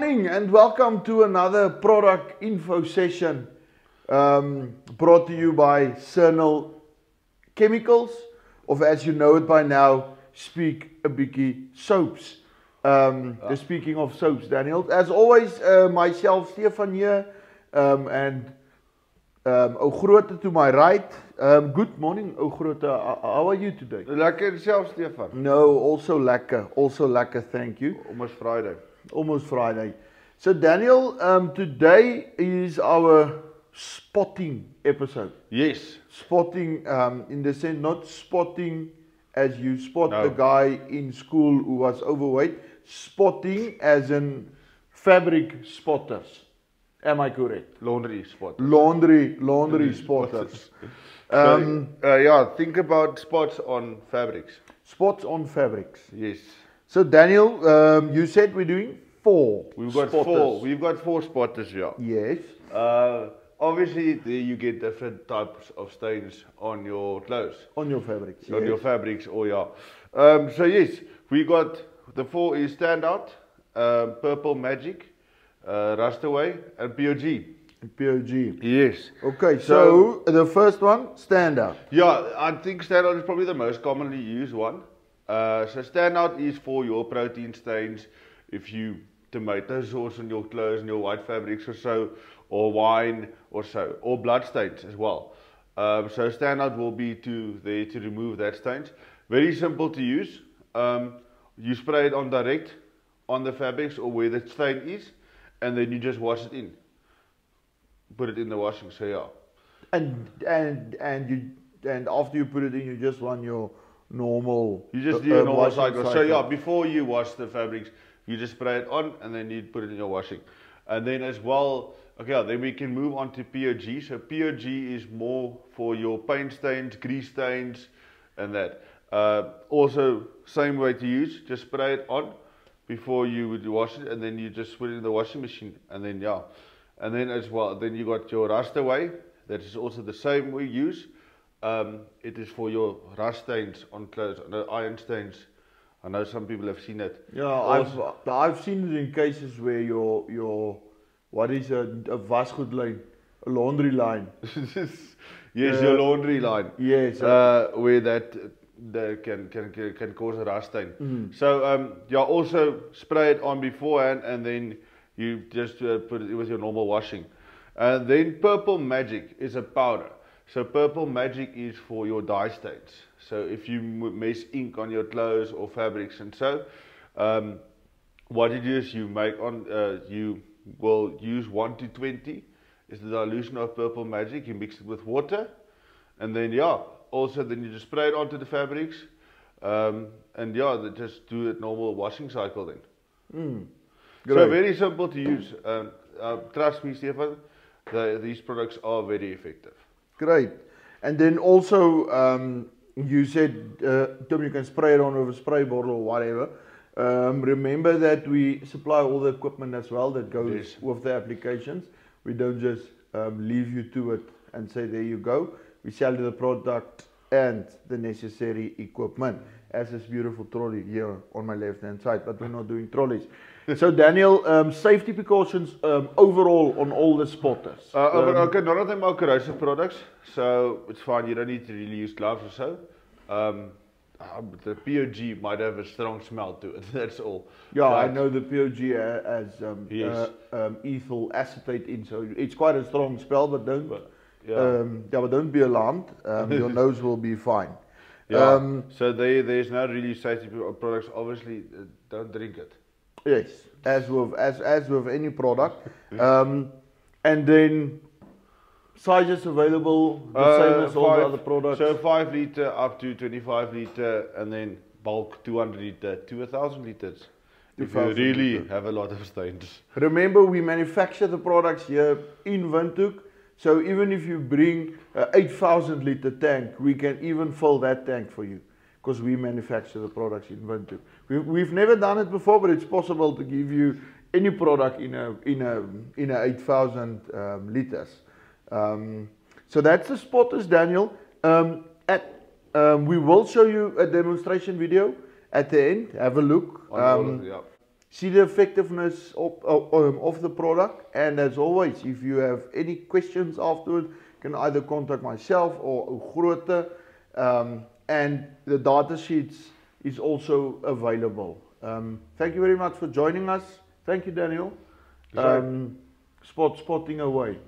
morning and welcome to another product info session brought to you by Cernal Chemicals, of as you know it by now, Speak a Bikkie Soaps. Speaking of soaps, Daniel, as always, myself, Stefan here, and Ogrote to my right. Good morning, Ogrote. How are you today? Lekker self, Stefan. No, also lekker, thank you. Almost Friday. Almost Friday. So Daniel, today is our spotting episode. Yes. Spotting in the sense, not spotting as you spot No. the guy in school who was overweight. Spotting as in fabric spotters. Am I correct? Laundry spot. Laundry spotters. Yeah, think about spots on fabrics. Spots on fabrics. Yes. So Daniel, you said we're doing four. We've got spotters. four. We've got four spotters here. Yes. Obviously, there you get different types of stains on your clothes. On your fabrics. On yes. your fabrics, or yeah. So yes, we got the four is Standout, Purple Magic, Rust Away, and POG. POG. Yes. Okay, so the first one, Standout. Yeah, I think Standout is probably the most commonly used one. So Standout is for your protein stains, if you tomato sauce on your clothes and your white fabrics or so, or wine or so, or blood stains as well. So Standout will be there to remove that stains. Very simple to use. You spray it on direct on the fabrics or where the stain is, and then you just wash it in. Put it in the washing, so yeah. And after you put it in, you just run your normal. You just do your normal washing cycle. So yeah, before you wash the fabrics, you just spray it on, and then you put it in your washing. And then as well, okay, then we can move on to POG. So POG is more for your paint stains, grease stains, and that. Also, same way to use. Just spray it on before you would wash it, and then you just put it in the washing machine, and then yeah. And then as well, then you got your Rust Away. That is also the same we use. It is for your rust stains on clothes, iron stains. I know some people have seen it. Yeah, I've seen it in cases where your what is a wasgoed line, a laundry line. Yes, your laundry line. Yes. Where that can cause a rust stain. So yeah, also spray it on beforehand, and then you just put it with your normal washing. And then Purple Magic is a powder. So Purple Magic is for your dye stains. So if you mess ink on your clothes or fabrics and so, what you do is you make on, you will use 1 to 20 is the dilution of Purple Magic. You mix it with water, and then yeah, also then you just spray it onto the fabrics, and yeah, just do it normal washing cycle then. So very simple to use. Trust me, Stefan, these products are very effective. Great. And then also, you said, Tom, you can spray it on with a spray bottle or whatever. Remember that we supply all the equipment as well that goes with the applications. We don't just leave you to it and say, there you go. We sell you the product and the necessary equipment, as this beautiful trolley here on my left hand side, but we're not doing trolleys. So Daniel, safety precautions overall on all the spotters. Okay, none of them are corrosive products, so it's fine. You don't need to really use gloves or so. The POG might have a strong smell to it. That's all. Yeah, I know the POG has ethyl acetate in, so it's quite a strong smell. But don't, but don't be alarmed. Your nose will be fine. Yeah. So there's no really safety products. Obviously, don't drink it. Yes, as with any product, and then sizes available the same as all the other products. So 5 liter up to 25 liter, and then bulk 200 liter to 1,000 liters. If you really have a lot of stains. Remember, we manufacture the products here in Windhoek. So even if you bring an 8,000 liter tank, we can even fill that tank for you, because we manufacture the products in Windhoek. We've never done it before, but it's possible to give you any product in a 8,000 liters. So that's the spotters, Daniel. We will show you a demonstration video at the end. Have a look. see the effectiveness of the product. And as always, if you have any questions afterwards, you can either contact myself or Grote, and the data sheets is also available. Thank you very much for joining us. Thank you, Daniel. Spotting away.